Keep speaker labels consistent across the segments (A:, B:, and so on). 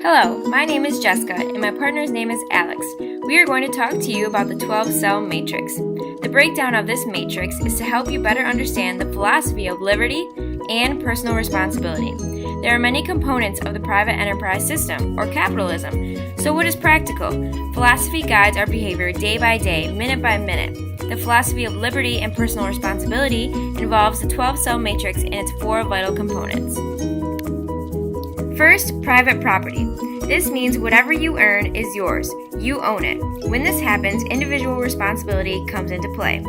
A: Hello, my name is Jessica and my partner's name is Alex. We are going to talk to you about the 12-cell matrix. The breakdown of this matrix is to help you better understand the philosophy of liberty and personal responsibility. There are many components of the private enterprise system, or capitalism. So what is practical? Philosophy guides our behavior day by day, minute by minute. The philosophy of liberty and personal responsibility involves the 12-cell matrix and its 4 vital components. First, private property. This means whatever you earn is yours. You own it. When this happens, individual responsibility comes into play.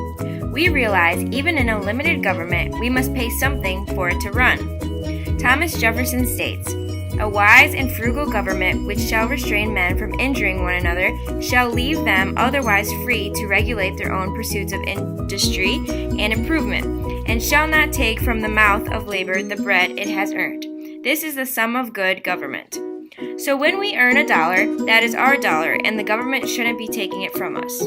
A: We realize even in a limited government, we must pay something for it to run. Thomas Jefferson states, "A wise and frugal government which shall restrain men from injuring one another shall leave them otherwise free to regulate their own pursuits of industry and improvement, and shall not take from the mouth of labor the bread it has earned. This is the sum of good government." So when we earn $1, that is our dollar, and the government shouldn't be taking it from us.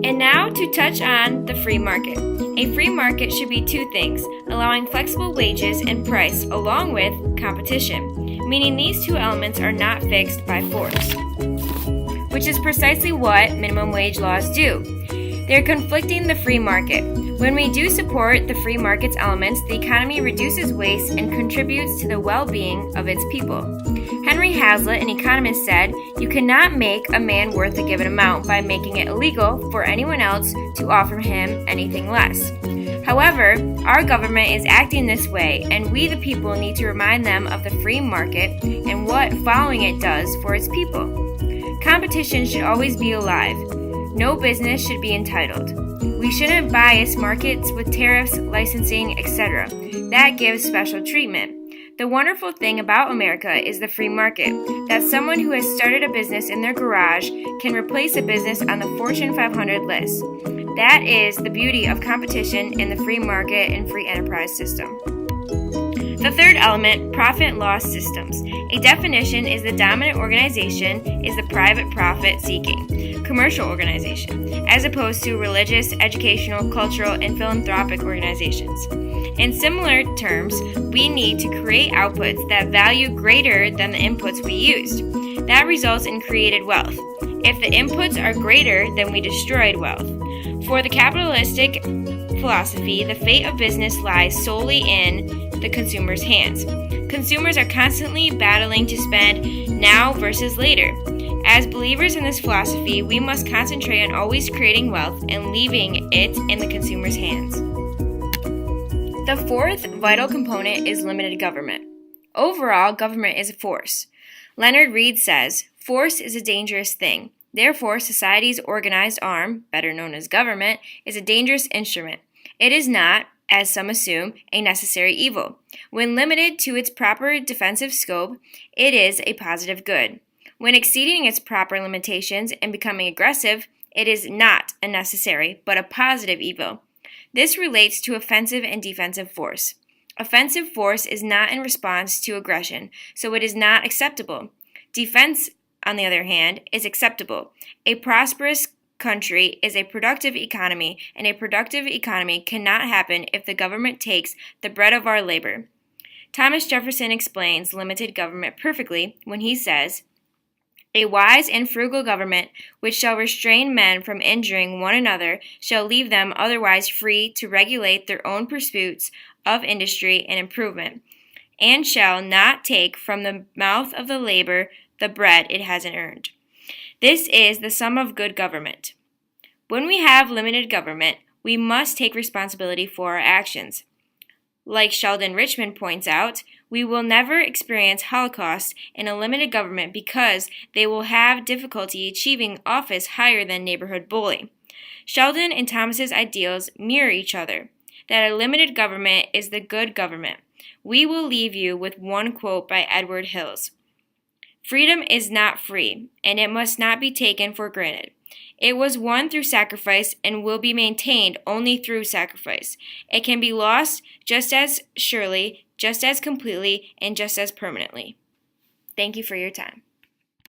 A: And now to touch on the free market. A free market should be 2 things, allowing flexible wages and price along with competition, meaning these 2 elements are not fixed by force, which is precisely what minimum wage laws do. They're conflicting the free market. When we do support the free market's elements, the economy reduces waste and contributes to the well-being of its people. Henry Hazlitt, an economist, said, "You cannot make a man worth a given amount by making it illegal for anyone else to offer him anything less." However, our government is acting this way, and we the people need to remind them of the free market and what following it does for its people. Competition should always be alive. No business should be entitled. We shouldn't bias markets with tariffs, licensing, etc. That gives special treatment. The wonderful thing about America is the free market, that someone who has started a business in their garage can replace a business on the Fortune 500 list. That is the beauty of competition in the free market and free enterprise system. The third element, profit-loss systems. A definition is the dominant organization is the private profit-seeking commercial organization, as opposed to religious, educational, cultural, and philanthropic organizations. In similar terms, we need to create outputs that value greater than the inputs we used. That results in created wealth. If the inputs are greater, then we destroyed wealth. For the capitalistic philosophy, the fate of business lies solely in the consumer's hands. Consumers are constantly battling to spend now versus later. As believers in this philosophy, we must concentrate on always creating wealth and leaving it in the consumer's hands. The 4th vital component is limited government. Overall, government is a force. Leonard Read says, "Force is a dangerous thing. Therefore, society's organized arm, better known as government, is a dangerous instrument. It is not, as some assume, a necessary evil. When limited to its proper defensive scope, it is a positive good. When exceeding its proper limitations and becoming aggressive, it is not a necessary, but a positive evil. This relates to offensive and defensive force. Offensive force is not in response to aggression, so it is not acceptable. Defense, on the other hand, is acceptable. A prosperous country is a productive economy, and a productive economy cannot happen if the government takes the bread of our labor." Thomas Jefferson explains limited government perfectly when he says, "A wise and frugal government, which shall restrain men from injuring one another, shall leave them otherwise free to regulate their own pursuits of industry and improvement, and shall not take from the mouth of the labor the bread it hasn't earned. This is the sum of good government." When we have limited government, we must take responsibility for our actions. Like Sheldon Richman points out, we will never experience Holocaust in a limited government because they will have difficulty achieving office higher than neighborhood bully. Sheldon and Thomas's ideals mirror each other, that a limited government is the good government. We will leave you with one quote by Edward Hills. "Freedom is not free, and it must not be taken for granted. It was won through sacrifice and will be maintained only through sacrifice. It can be lost just as surely, just as completely, and just as permanently." Thank you for your time.